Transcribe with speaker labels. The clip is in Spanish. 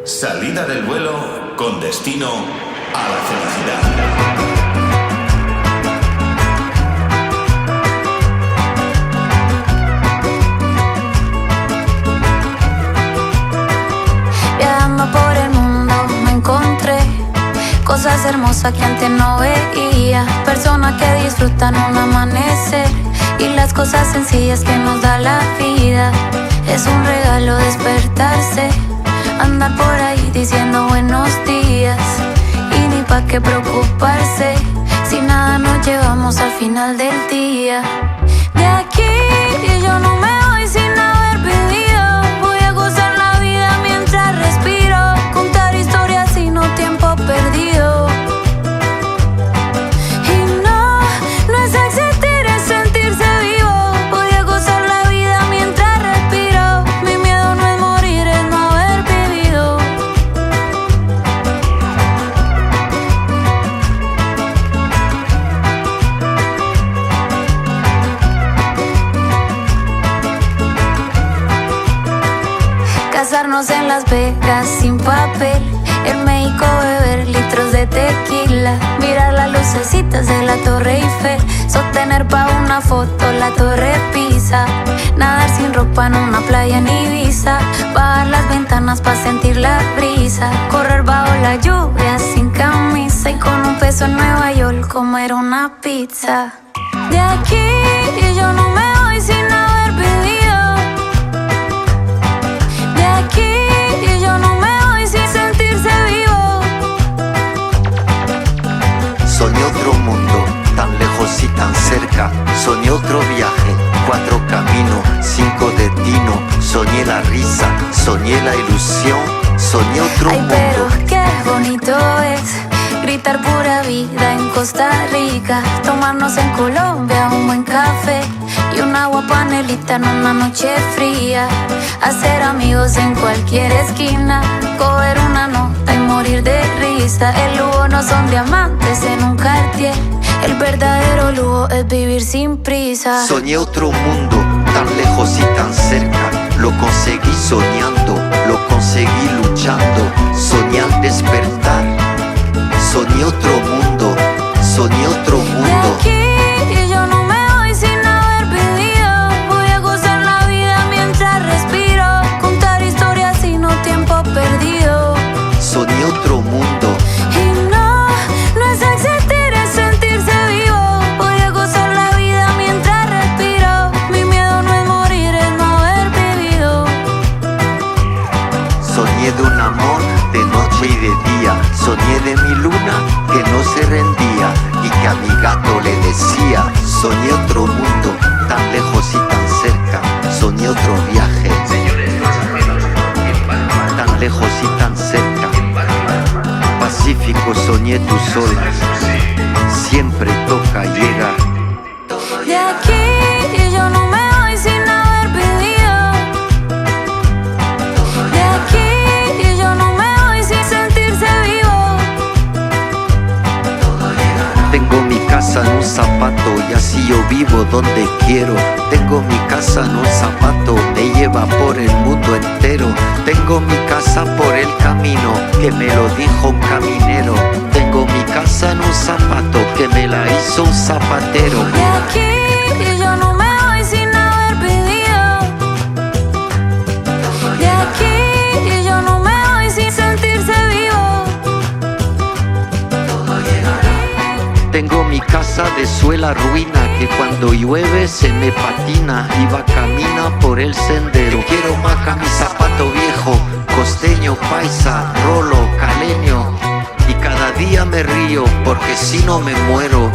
Speaker 1: Salida del vuelo con destino a la felicidad.
Speaker 2: Por el mundo me encontré cosas hermosas que antes no veía, personas que disfrutan un amanecer y las cosas sencillas que nos da la vida. Es un regalo despertarse, andar por ahí diciendo buenos días y ni pa' qué preocuparse si nada nos llevamos al final del día. De aquí yo no me voy sin haber vivido, voy a gozar la vida mientras respiro, contar historias y no tiempo perdido. Y no es existir, es sentirse vivo. Voy a gozar la vida mientras respiro. Mi miedo no es morir, es no haber vivido. Casarnos en Las Vegas sin papel, en México beber litros de tequila, mirar las lucecitas de la Torre Eiffel, sostener pa' una foto la Torre Pisa, nadar sin ropa en una playa en Ibiza, bajar las ventanas pa' sentir la brisa, correr bajo la lluvia sin camisa y con un peso en Nueva York comer una pizza. De aquí yo no me voy sin haber vivido. De aquí yo no me voy sin sentirse vivo.
Speaker 3: Soñé otro mundo, tan lejos y tan cerca. Soñé otro viaje, 4 caminos, 5 destinos. Soñé la risa, soñé la ilusión. Soñé otro mundo.
Speaker 2: Ay, pero qué bonito es gritar pura vida en Costa Rica, tomarnos en Colombia un buen café y un agua panelita en una noche fría, hacer amigos en cualquier esquina, coger una nota y morir de risa. El lujo no son diamantes en un Cartier, el verdadero lujo es vivir sin prisa.
Speaker 3: Soñé otro mundo, tan lejos y tan cerca. Lo conseguí soñando, lo conseguí luchando. Soñé al despertar. Soñé otro mundo, soñé otro mundo.
Speaker 2: De aquí yo no me voy sin haber vivido, voy a gozar la vida mientras respiro, contar historias y no tiempo perdido.
Speaker 3: Soñé otro mundo.
Speaker 2: Y no es existir, es sentirse vivo. Voy a gozar la vida mientras respiro. Mi miedo no es morir, es no haber vivido.
Speaker 3: Soñé de un amor de noche y de día. Soñé de mi luna que no se rendía y que a mi gato le decía. Soñé otro mundo, tan lejos y tan cerca. Soñé otro viaje, tan lejos y tan cerca. Pacífico, soñé tus olas. Siempre toca llegar.
Speaker 2: De aquí yo no me voy sin haber vivido. De aquí yo no me voy sin sentirse vivo.
Speaker 3: Tengo mi casa en un zapato y así yo vivo donde quiero. Tengo mi casa en un zapato, me lleva por el mundo entero. Tengo mi casa por el camino, que me lo dijo un caminero. Tengo mi casa en un zapato, que me la hizo un zapatero.
Speaker 2: De aquí yo no me voy sin haber vivido. De aquí yo no me voy sin sentirse vivo.
Speaker 3: Tengo mi casa de suela ruina, que cuando llueve se me patina y va camina por el sendero. Quiero maca mi zapato viejo, costeño, paisa, rolo, caleño. Y cada día me río porque si no me muero.